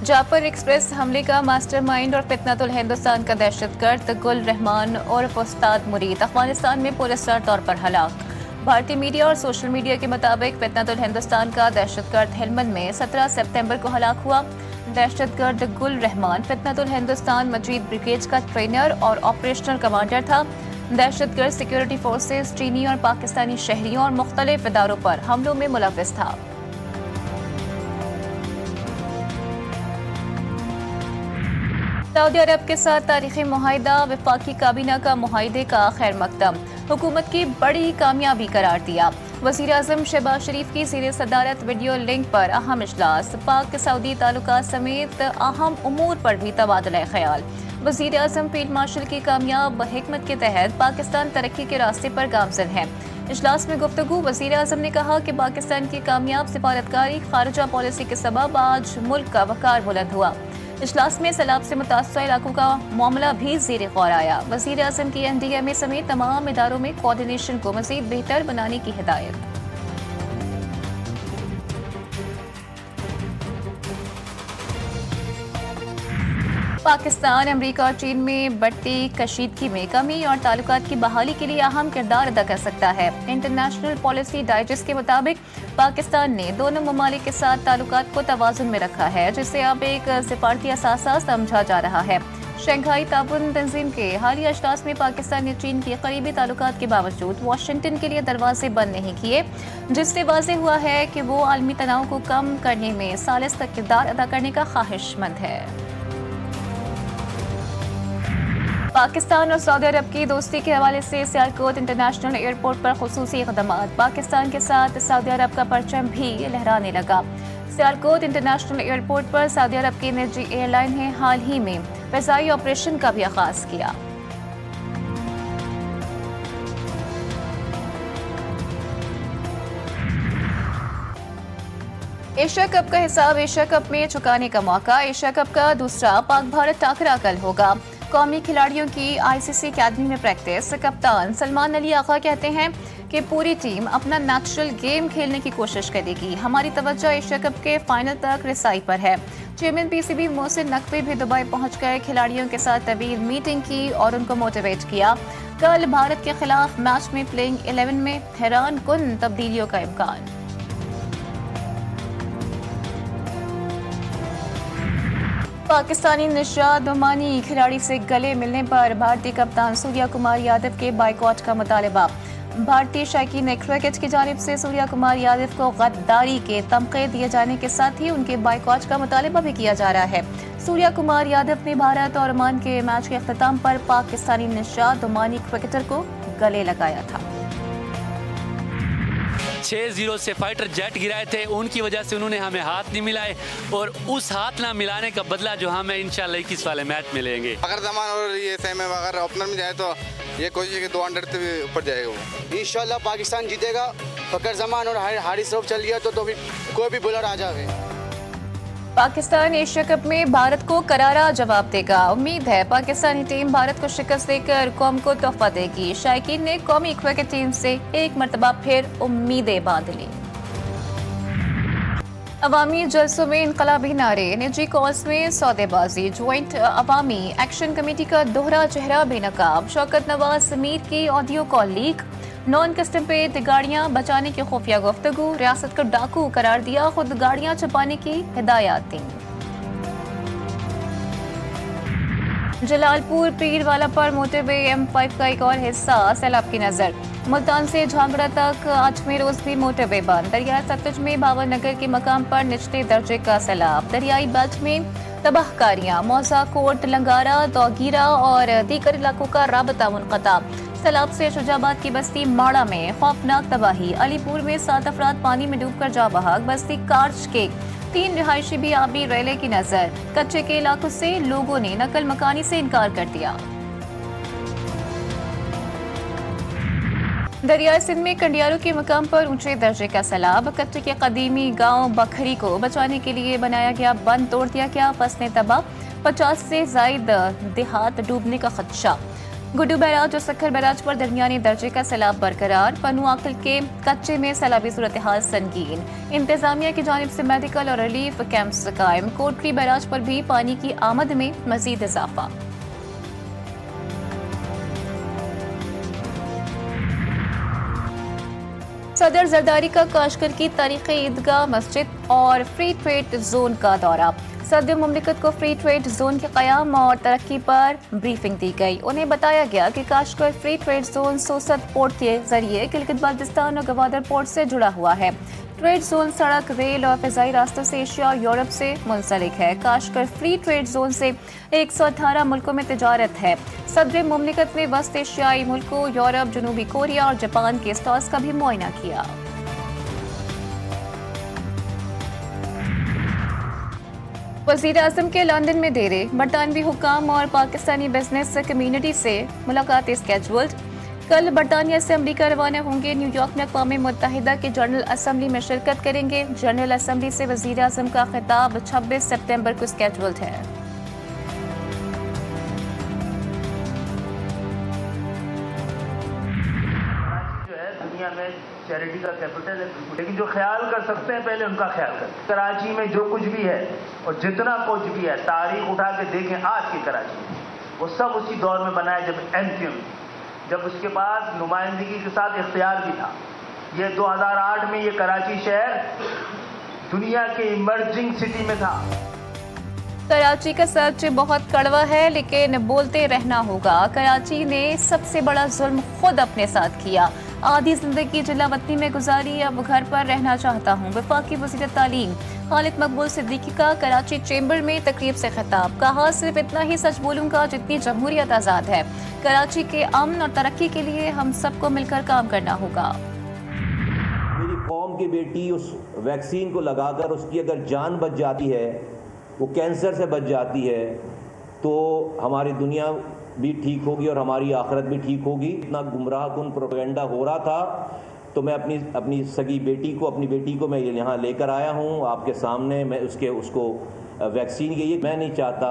Jafar express हमले का mastermind और फितनतुल हिंदुस्तान का दहशतगर्द गुल रहमान और उस्ताद मुरीद अफगानिस्तान में पुरस्कार तौर पर हलाक। भारतीय मीडिया और सोशल मीडिया के मुताबिक फितनतुल हिंदुस्तान का दहशतगर्द हेलमंद में 17 सितंबर को हलाक हुआ। दहशतगर्द गुल रहमान फितनतुल हिंदुस्तान मजीद ब्रिगेड का ट्रेनर और ऑपरेशनल कमांडर था। दहशतगर्द सिक्योरिटी फोर्सेस चीनी और पाकिस्तानी शहरियों और मुख्तलिफ इदारों पर हमलों में मुलव्विस था। सऊदी अरब के साथ तारीखी मुआहिदा, वफाकी काबीना का मुआहिदे का खैर मकदम, हुकूमत की बड़ी कामयाबी करार दिया। वज़ीर आज़म शहबाज शरीफ की ज़ीर सदारत वीडियो लिंक पर अहम इजलास, पाक सऊदी ताल्लुकात समेत अहम उमूर पर भी तबादला ख्याल। वज़ीर आज़म फील्ड मार्शल की कामयाब हिकमत के तहत पाकिस्तान तरक्की के रास्ते पर गामजन है। इजलास में गुफ्तगू वज़ीर आज़म ने कहा कि पाकिस्तान की कामयाब सिफारतकारी खारजा पॉलिसी के सबब आज मुल्क का वकार बुलंद हुआ। इजलास में सैलाब से मुतासर इलाकों का मामला भी ज़ेर गौर आया। वज़ीर आज़म की NDMA समेत तमाम इदारों में कोऑर्डिनेशन को मज़ीद बेहतर बनाने की हिदायत। पाकिस्तान, अमेरिका और चीन में बढ़ती कशीदगी में कमी और ताल्लुकात की बहाली के लिए अहम किरदार अदा कर सकता है। इंटरनेशनल पॉलिसी डाइजेस्ट के मुताबिक पाकिस्तान ने दोनों ममालिक के साथ ताल्लुकात को तवाज़ुन में रखा है, जिसे अब एक सिफारती असासा समझा जा रहा है। शंघाई ताउन तंजीम के हालिया इजलास में पाकिस्तान ने चीन के करीबी ताल्लुकात के बावजूद वाशिंगटन के लिए दरवाजे बंद नहीं किए, जिससे वाज़ेह हुआ है कि वो आलमी तनाव को कम करने में सालिस का किरदार अदा करने का ख्वाहिशमंद है। पाकिस्तान और सऊदी अरब की दोस्ती के हवाले से सियालकोट इंटरनेशनल एयरपोर्ट पर खुसूसी इक़दामात, पाकिस्तान के साथ सऊदी अरब का परचम भी लहराने लगा। सियालकोट इंटरनेशनल एयरपोर्ट पर सऊदी अरब की निजी एयरलाइन ने हाल ही में फ़िज़ाई ऑपरेशन का भी आगाज़ किया। एशिया कप का हिसाब एशिया कप में चुकाने का मौका। एशिया कप का दूसरा पाक भारत टाकरा कल होगा। कौमी खिलाड़ियों की ICC अकेडमी में प्रैक्टिस। कप्तान सलमान अली आगा कहते हैं कि पूरी टीम अपना नेचुरल गेम खेलने की कोशिश करेगी। हमारी तवज्जो एशिया कप के फाइनल तक रिसाई पर है। चेयरमैन PCB मोहसिन नकवी भी दुबई पहुंच गए, खिलाड़ियों के साथ तवील मीटिंग की और उनको मोटिवेट किया। कल भारत के खिलाफ मैच में प्लेइंग 11 में हैरान कुन तब्दीलियों का इम्कान। पाकिस्तानी निशाद ओमानी खिलाड़ी से गले मिलने पर भारतीय कप्तान सूर्या कुमार यादव के बाइकआउट का मुतालबा। भारतीय शायकीन क्रिकेट की जानिब से सूर्या कुमार यादव को गद्दारी के तमगे दिए जाने के साथ ही उनके बाइकआउट का मुतालबा भी किया जा रहा है। सूर्या कुमार यादव ने भारत और ओमान के मैच के अख्ताम पर पाकिस्तानी निशाद ओमानी क्रिकेटर को गले लगाया था। 6-0 से फाइटर जेट गिराए थे, उनकी वजह से उन्होंने हमें हाथ नहीं मिलाए और उस हाथ ना मिलाने का बदला जो हमें इंशाल्लाह 21 वाले मैच मिलेंगे। अगर जमान और ये सेम है, अगर ओपनर में जाए तो ये कोशिश है कि 200 से भी ऊपर जाएगा वो। इंशाल्लाह पाकिस्तान जीतेगा। फकर जमान और हारिस रऊफ चल गया तो फिर कोई भी बॉलर आ जाए। पाकिस्तान एशिया कप में भारत को करारा जवाब देगा। उम्मीद है पाकिस्तानी टीम भारत को शिकस्त देकर कौम को तोहफा देगी। शायकीन ने कौमी क्रिकेट टीम से एक मरतबा फिर उम्मीदें बांध ली। अवामी जलसों में इनकलाबी नारे, निजी कॉल्स में सौदेबाजी, ज्वाइंट अवामी एक्शन कमेटी का दोहरा चेहरा बेनकाब। शौकत नवाज मीर की audio call leak. Non custom paid गाड़ियां बचाने की खुफिया गुफ्तगू। रियासत को डाकू करार दिया, खुद गाड़ियां छुपाने की हिदायत दी। जलालपुर पीरवाला पर मोटरवे M5 का एक और हिस्सा सैलाब की नजर। मुल्तान से झांगड़ा तक 8वें रोज भी मोटरवे बंद। दरियाई सतलुज में बाबर नगर के मकाम पर निचले दर्जे का सैलाब। दरियाई बेल्ट में तबाहकारियां। मौसा, कोट, लंगारा, दौगीरा और दीगर इलाकों का राबता मुनक़ता। सैलाब से शुजाबाद की बस्ती माड़ा में खौफनाक तबाही। अलीपुर में 7 अफराद पानी में डूबकर जा बहक। बस्ती कार्च के 3 रिहायशी भी आबी रेले की नजर। कच्चे के इलाकों से लोगों ने नकल मकानी से इनकार कर दिया। दरियाई सिंध में कंडियारों के मकाम पर ऊंचे दर्जे का सैलाब। कच्चे के कदीमी गांव बखरी को बचाने के लिए बनाया गया बंद तोड़ दिया गया। फसलें तबाह, 50 से ज्यादा देहात डूबने का खदशा। गुड्डू बैराज और सक्खर बैराज पर दरमियानी दर्जे का सैलाब बरकरार। पन्नू आकल के कच्चे में सैलाबी सूरत हाल संगीन। इंतजामिया की जानिब से मेडिकल और रिलीफ कैंप्स कायम। कोटरी बैराज पर भी पानी की आमद में मजीद इजाफा। सदर जरदारी का काशगर की तारीखी ईदगाह मस्जिद और फ्री ट्रेड जोन का दौरा। सदर मुमलिकत को फ्री ट्रेड जोन के क़याम और तरक्की पर ब्रीफिंग दी गई। उन्हें बताया गया कि Kashgar free trade zone Sost port के जरिए गिलगित बाल्टिस्तान और गवादर पोर्ट से जुड़ा हुआ है। ट्रेड जोन सड़क, रेल और फिजाई रास्तों से एशिया और यूरोप से मुंसलिक है। काशगर फ्री ट्रेड जोन से 118 मुल्कों में तिजारत है। सदर मुमलिकत ने वस्त एशियाई मुल्कों, यूरोप, जनूबी कोरिया और जापान के स्टॉल्स का भी मुआयना किया। वज़ीर आज़म के लंदन में डेरे। बरतानवी हुकाम और पाकिस्तानी बिजनेस कम्युनिटी से मुलाकात स्केड्यूल्ड। कल बरतानिया से अमरीका रवाना होंगे। न्यूयॉर्क में अक़वाम मुत्तहिदा के जनरल असम्बली में शिरकत करेंगे। जनरल असम्बली से वज़ीर आज़म का खिताब 26 सितंबर को स्केड्यूल्ड है। जो है दुनिया में चैरिटी का कैपिटल है, लेकिन जो ख्याल कर सकते हैं पहले उनका ख्याल करें। कराची में जो कुछ भी है और जितना कुछ भी है, तारीख उठा के देखें आज की कराची में, वो सब उसी दौर में बना है जब एमक्यूएम, जब उसके पास नुमाइंदगी के साथ इख्तियार भी था। ये 2008 में ये कराची शहर दुनिया के इमर्जिंग सिटी में था। कराची का सच बहुत कड़वा है, लेकिन बोलते रहना होगा। कराची ने सबसे बड़ा जुल्म खुद अपने साथ किया। आधी जिंदगी जिलावतनी में गुजारी, अब घर पर रहना चाहता हूँ। वफाकी वज़ीर तालीम खालिद मकबूल सिद्दीकी का कराची चेंबर में तकरीब से खिताब। कहा, सिर्फ इतना ही सच बोलूँगा जितनी जमहूरियत आज़ाद है। कराची के अमन और तरक्की के लिए हम सबको मिलकर काम करना होगा। मेरी कौम की बेटी उस वैक्सीन को लगाकर उसकी अगर जान बच जाती है, वो कैंसर से बच जाती है, तो हमारी दुनिया भी ठीक होगी और हमारी आखिरत भी ठीक होगी। इतना गुमराह कुन प्रोपेगेंडा हो रहा था, तो मैं अपनी सगी बेटी को, अपनी बेटी को मैं यहाँ लेकर आया हूँ आपके सामने। मैं उसको वैक्सीन की, मैं नहीं चाहता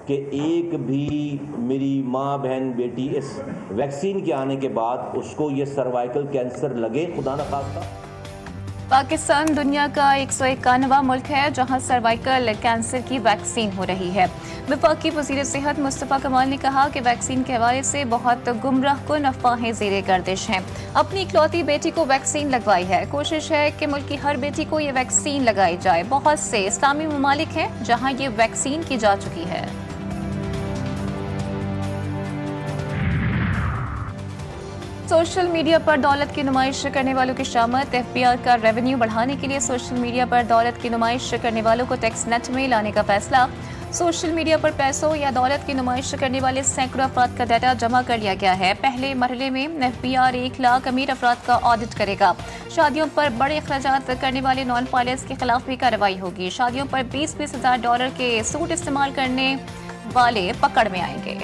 कि एक भी मेरी माँ, बहन, बेटी इस वैक्सीन के आने के बाद उसको ये सर्वाइकल कैंसर लगे, खुदा न खास्ता। पाकिस्तान दुनिया का 191वां मुल्क है जहां सर्वाइकल कैंसर की वैक्सीन हो रही है। वफाकी वज़ीर सेहत मुस्तफ़ा कमाल ने कहा कि वैक्सीन के हवाले से बहुत गुमराह कुन अफवाहें ज़ेरे गर्दिश हैं। अपनी इकलौती बेटी को वैक्सीन लगवाई है। कोशिश है कि मुल्क की हर बेटी को ये वैक्सीन लगाई जाए। बहुत से इस्लामी ममालिक हैं जहाँ ये वैक्सीन की जा चुकी है। सोशल मीडिया पर दौलत की नुमाइश करने वालों की शामत। एफबीआर का रेवेन्यू बढ़ाने के लिए सोशल मीडिया पर दौलत की नुमाइश करने वालों को टैक्स नेट में लाने का फैसला। सोशल मीडिया पर पैसों या दौलत की नुमाइश करने वाले सैकड़ों अफराद का डाटा जमा कर लिया गया है। पहले मरहले में एफबीआर 1 लाख अमीर अफराद का ऑडिट करेगा। शादियों पर बड़े अखराजात करने वाले नॉन पायलट्स के खिलाफ भी कार्रवाई होगी। शादियों पर 20-20 हज़ार डॉलर के सूट इस्तेमाल करने वाले पकड़ में आएंगे।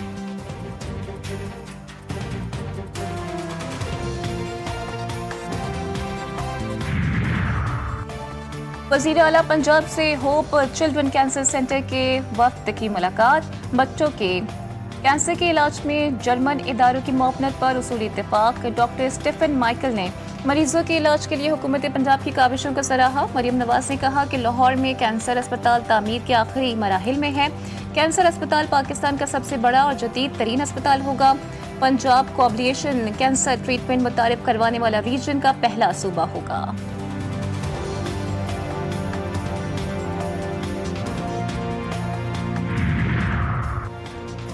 वज़ीर आला पंजाब से होप चिल्ड्रन कैंसर सेंटर के वफ्द की मुलाकात। बच्चों के कैंसर के इलाज में जर्मन इदारों की मुआवनत पर उसूली इत्तेफाक। डॉक्टर स्टीफन माइकल ने मरीजों के इलाज के लिए हुकूमत पंजाब की काविशों को सराहा। मरियम नवाज ने कहा कि लाहौर में कैंसर अस्पताल तामीर के आखिरी मराहिल में है। कैंसर अस्पताल पाकिस्तान का सबसे बड़ा और जदीद तरीन अस्पताल होगा। पंजाब कोऑपरेशन कैंसर ट्रीटमेंट मुतारिफ करवाने वाला रीजन का पहला सूबा होगा।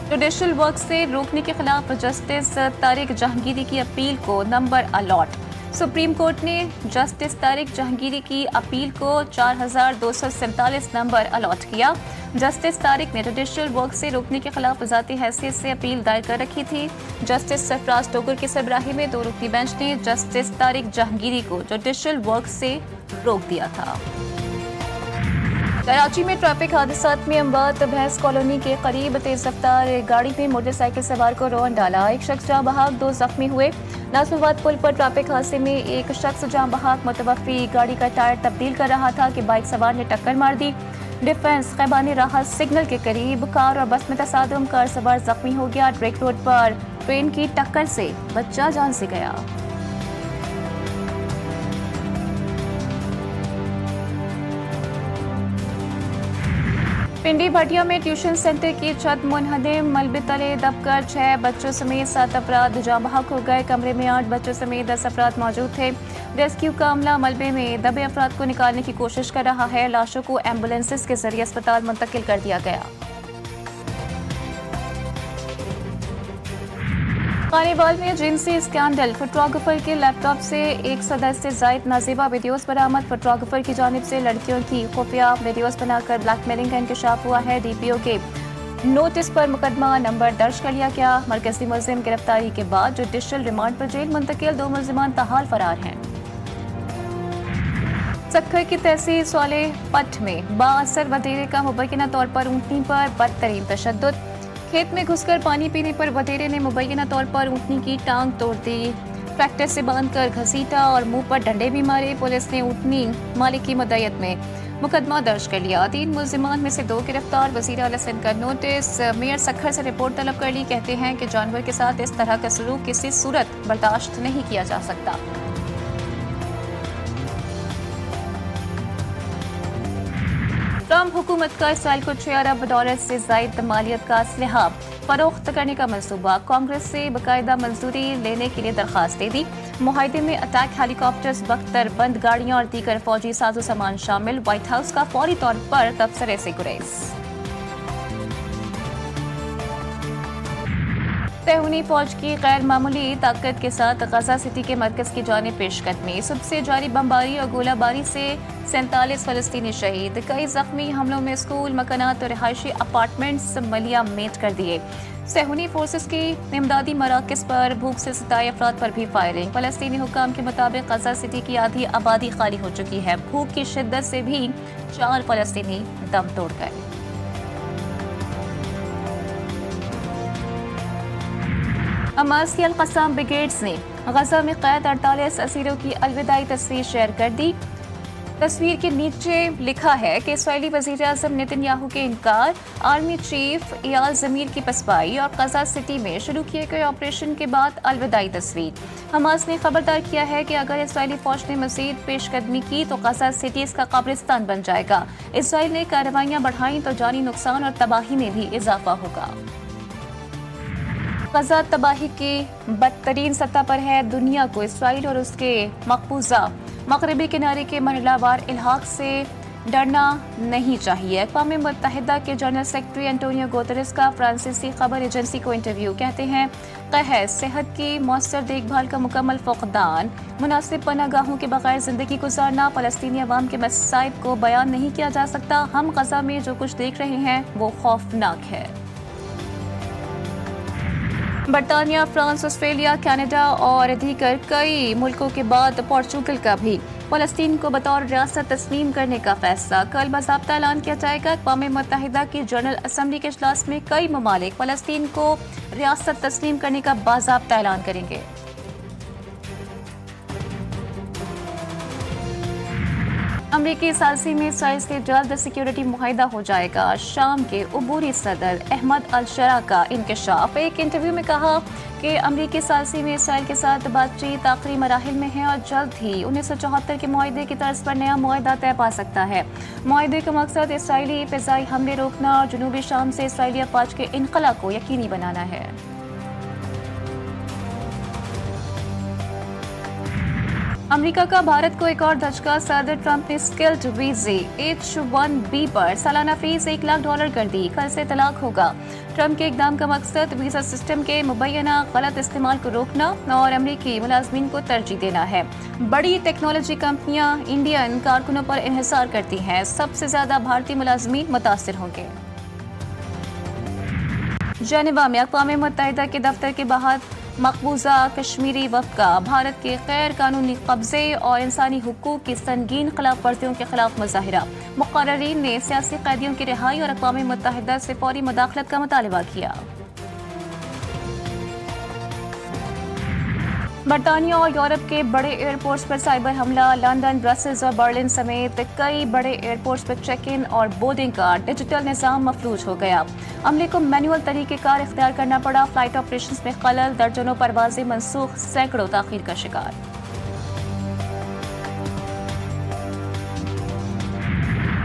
जुडिशल वर्क से रोकने के खिलाफ जस्टिस तारिक जहांगीरी की अपील को नंबर अलॉट। सुप्रीम कोर्ट ने जस्टिस तारिक जहांगीरी की अपील को 4247 नंबर अलॉट किया। जस्टिस तारिक ने जुडिशल वर्क से रोकने के खिलाफ ज़ाती हैसियत से अपील दायर कर रखी थी। जस्टिस सरफराज टोगर की सरबराही में 2 रुकनी बेंच ने जस्टिस तारिक जहांगीरी को जुडिशल वर्क से रोक दिया था। कराची में ट्रैफिक हादसात में अम्बात भैंस कॉलोनी के करीब तेज रफ्तार गाड़ी में मोटरसाइकिल सवार को रौंद डाला। एक शख्स जाँ बहाक, 2 जख्मी हुए। नाज़िमाबाद पुल पर ट्रैफिक हादसे में एक शख्स जाँ बहाक मुतवफ़ी गाड़ी का टायर तब्दील कर रहा था कि बाइक सवार ने टक्कर मार दी। डिफेंस खैबानी राहत सिग्नल के करीब कार और बस में तसादम, कार सवार जख्मी हो गया। ड्रेक रोड पर ट्रेन की टक्कर से बच्चा जान से गया। पिंडी भटिया में ट्यूशन सेंटर की छत मुनहदम, मलबे तले दबकर 6 बच्चों समेत 7 अफराद जाँ बहक हो गए। कमरे में 8 बच्चों समेत 10 अफराद मौजूद थे। रेस्क्यू का अमला मलबे में दबे अफराद को निकालने की कोशिश कर रहा है। लाशों को एम्बुलेंसेस के जरिए अस्पताल मुंतकिल कर दिया गया। खानेवाल में जिनसी स्कैंडल, फोटोग्राफर के लैपटॉप से 110 से जायद नाजेबा वीडियोस बरामद। फोटोग्राफर की जानिब से लड़कियों की खुफिया वीडियोस बनाकर ब्लैकमेलिंग का इंकशाफ हुआ है। डीपीओ के नोटिस पर मुकदमा नंबर दर्ज कर लिया गया। मरकजी मुलजिम गिरफ्तारी के बाद जुडिशल रिमांड पर जेल मुंतकिल। 2 मुलजिमान ताहाल फरार हैं। सक्खर की तहसील स्वाले पट में बाअसर वधेरे का मुबैना तौर पर ऊँटनी पर बदतरीन तशद्दुद। खेत में घुसकर पानी पीने पर वधेरे ने मुबैना तौर पर ऊँटनी की टांग तोड़ दी। ट्रैक्टर से बांधकर घसीटा और मुंह पर डंडे भी मारे। पुलिस ने ऊँटनी मालिक की मदयत में मुकदमा दर्ज कर लिया। 3 मुलजिमान में से 2 गिरफ्तार। वज़ीर आला सिंध का नोटिस। मेयर सक्खर से रिपोर्ट तलब कर ली। कहते हैं कि जानवर के साथ इस तरह का सलूक किसी सूरत बर्दाश्त नहीं किया जा सकता। ट्रम्प हुकूमत का इसराइल को $6 अरब से जायद मालियत का असलहा फरोख्त करने का मंसूबा। कांग्रेस से बाकायदा मंजूरी लेने के लिए दरखास्त दे दी। मुआहदे में अटैक हेलीकॉप्टर्स, बख्तर बंद गाड़ियां और दीगर फौजी साजो सामान शामिल। व्हाइट हाउस का फौरी तौर पर तबसरे से गुरेज। तहूनी फौज की गैर मामूली ताकत के साथ गजा सिटी के मरकज की जानिब पेशकदमी। सुबह से जारी बमबारी और गोलाबारी से 47 फलस्तीनी शहीद। कई जख्मी। हमलों में स्कूल, मकानात और रिहायशी अपार्टमेंट्स मलिया मेट कर दिए। सहूनी फोर्सेस की इमदादी मराकज पर भूख से सताए अफराद पर भी फायरिंग। फलस्तीनी हुकाम के मुताबिक गजा सिटी की आधी आबादी खाली हो चुकी है। भूख की शिद्दत से भी 4 फलस्तीनी दम तोड़ गए। हमास की अल-क़स्साम ब्रिगेड्स ने गजा में कैद 48 असीरों की अलविदाई तस्वीर शेयर कर दी। तस्वीर के नीचे लिखा है कि इस्राईली वज़ीर आज़म नेतन्याहू के इनकार, आर्मी चीफ इयाल ज़मीर की पसपाई और गजा सिटी में शुरू किए गए ऑपरेशन के बाद अलविदाई तस्वीर। हमास ने खबरदार किया है कि अगर इस्राईली फौज ने मज़ीद पेशकदमी की तो गजा सिटी इसका कब्रिस्तान बन जाएगा। इसराइल ने कार्रवाइयाँ बढ़ाई तो जानी नुकसान और तबाही में भी इजाफा होगा। गजा तबाही की बदतरीन सतह पर है। दुनिया को इसराइल और उसके मकबूजा मगरबी किनारे के मरहलावार इल्हाक से डरना नहीं चाहिए। अक़वाम मुत्तहिदा के जनरल सेक्रेटरी एंटोनियो गुतेरेस का फ्रांसीसी खबर एजेंसी को इंटरव्यू। कहते हैं कहर, सेहत की मौसर देखभाल का मुकम्मल फुक़दान, मुनासिब पनागाहों के बगैर ज़िंदगी गुजारना फ़लस्तीनी अवाम के मसाइब को बयान नहीं किया जा सकता। हम गजा में जो कुछ देख रहे हैं वो खौफनाक है। बरतानिया, फ्रांस, ऑस्ट्रेलिया, कनाडा और दीगर कई मुल्कों के बाद पोर्चुगल का भी फ़लस्तीन को बतौर रियासत तस्लीम करने का फैसला। कल बाज़ाब्ता ऐलान किया जाएगा। अक़वाम मुत्तहिदा की जनरल असम्बली के इजलास में कई ममालिक फ़लस्तीन को रियासत तस्लीम करने का बाज़ाब्ता ऐलान करेंगे। अमरीकी सालसी में इसराइल से जल्द सिक्योरिटी मुआहिदा हो जाएगा। शाम के उबूरी सदर अहमद अल-शरा का इंकशाफ। एक इंटरव्यू में कहा कि अमरीकी सालसी में इसराइल के साथ बातचीत आखिरी मराहिल में है और जल्द ही 1974 के मुआहिदे की तर्ज पर नया मुआहिदा तय पा सकता है। मुआहिदे का मकसद इसराइली फ़िज़ाई हमले रोकना और जनूबी शाम से इसराइली अफवाज के इनकला को यकीनी बनाना है। अमेरिका का भारत को एक और धचका। सदर ट्रंप ने स्किल्ड वीजे H-1B पर सालाना फीस $1 लाख कर दी। कल से तलाक होगा। ट्रंप के इकदाम का मकसद वीजा सिस्टम के मुबैना गलत इस्तेमाल को रोकना और अमेरिकी मुलाजमीन को तरजीह देना है। बड़ी टेक्नोलॉजी कंपनियां इंडियन कारकुनों पर इन्हिसार करती हैं। सबसे ज्यादा भारतीय मुलाजमीन मुतासिर होंगे। जेनेवा में अक़वाम मुत्तहिदा के दफ्तर के बाहर मकबूजा कश्मीरी वफ़द का भारत के गैर कानूनी कब्जे और इंसानी हुकूक की संगीन खिलाफ वर्जियों के खिलाफ मुजाहिरा। मुक़र्रीन ने सियासी कैदियों की रिहाई और अक़वाम मुत्तहिदा से फौरी मुदाखलत का मुतालबा किया। बरतानिया और यूरोप के बड़े एयरपोर्ट्स पर साइबर हमला। लंदन, ब्रसेल्स और बर्लिन समेत कई बड़े एयरपोर्ट्स पर चेक इन और बोर्डिंग का डिजिटल निज़ाम मफलूज हो गया। अमले को मैनुअल तरीक़ेकार इख्तियार करना पड़ा। फ्लाइट ऑपरेशंस में खलल, दर्जनों परवाजें मनसूख, सैकड़ों ताख़ीर का शिकार।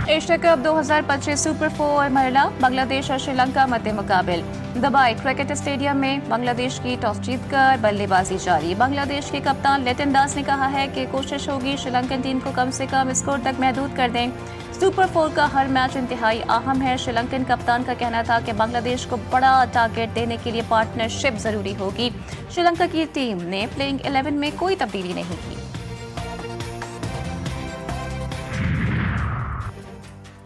एशिया कप 2025 सुपर 4 मरला। बांग्लादेश और श्रीलंका मद्दे मुकाबिल। दुबई क्रिकेट स्टेडियम में बांग्लादेश की टॉस जीतकर बल्लेबाजी जारी। बांग्लादेश के कप्तान लिटन दास ने कहा है कि कोशिश होगी श्रीलंकन टीम को कम से कम स्कोर तक महदूद कर दें। सुपर 4 का हर मैच इंतहाई अहम है। श्रीलंकन कप्तान का कहना था कि बांग्लादेश को बड़ा टारगेट देने के लिए पार्टनरशिप जरूरी होगी। श्रीलंका की टीम ने प्लेइंग 11 में कोई तब्दीली नहीं की।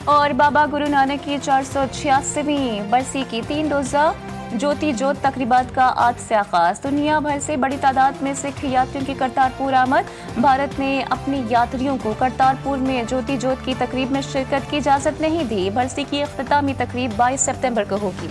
और बाबा गुरु नानक की 486वीं बरसी की 3 रोज़ा ज्योति जोत तकरीबात का आज से आगाज। दुनिया भर से बड़ी तादाद में सिख यात्रियों की करतारपुर आमद। भारत ने अपने यात्रियों को करतारपुर में ज्योति जोत की तकरीब में शिरकत की इजाज़त नहीं दी। बरसी की इख्तितामी तकरीब 22 सितंबर को होगी।